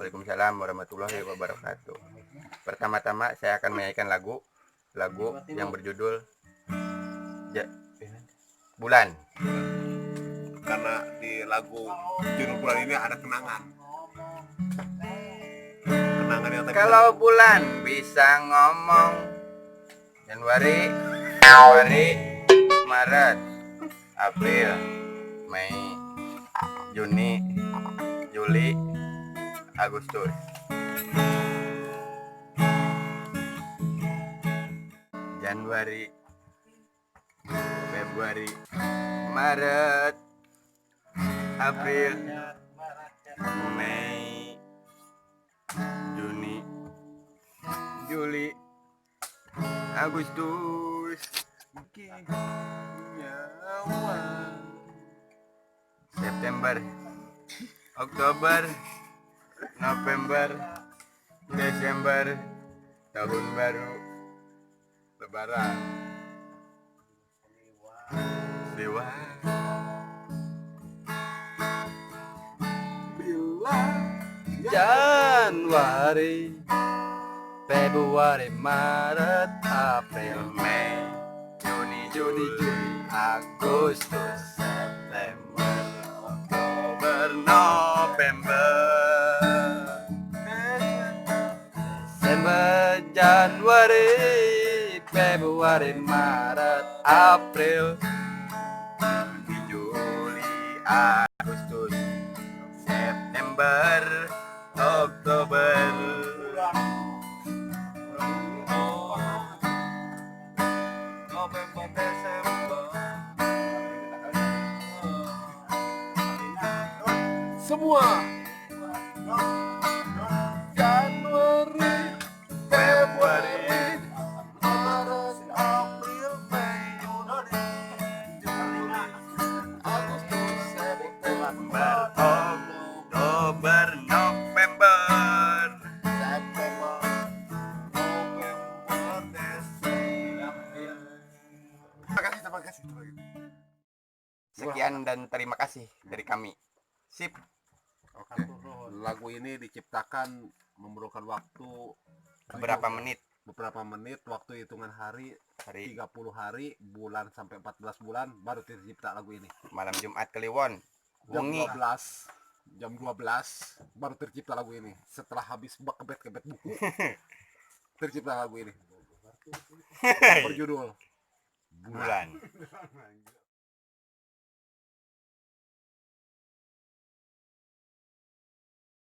Waalaikumsalam warahmatullahi wabarakatuh. Pertama-tama saya akan menyanyikan lagu yang berjudul Bulan. Karena di lagu judul bulan ini ada kenangan yang tadi. Kalau bulan bisa ngomong, Januari, Februari, Maret, April, Mei, Juni, Juli, Agustus. Januari, Februari, Maret, April, Mei, Juni, Juli, Agustus, September, Oktober, November, Desember, tahun baru, Lebaran, Dewa, Januari, Februari, Maret, April, Mei, Juni, Juli, Agustus, September, Oktober, November, Desember, Januari, Februari, Maret, April, Juli, Agustus, September, Oktober, November, Desember. Semua Januari, Februari, Maret, April, Mei, Juni, Juli, Agustus, September, Oktober, November. September, November, Desember. Terima kasih. Sekian dan terima kasih dari kami. Sip. Oke. Lagu ini diciptakan memerlukan waktu Beberapa menit. Waktu hitungan hari Hari 30 hari, bulan sampai 14 bulan baru tercipta lagu ini. malam Jumat Kliwon. Jam Wengi. 12 baru tercipta lagu ini. Setelah habis kebet buku tercipta lagu ini. Berjudul Bulan.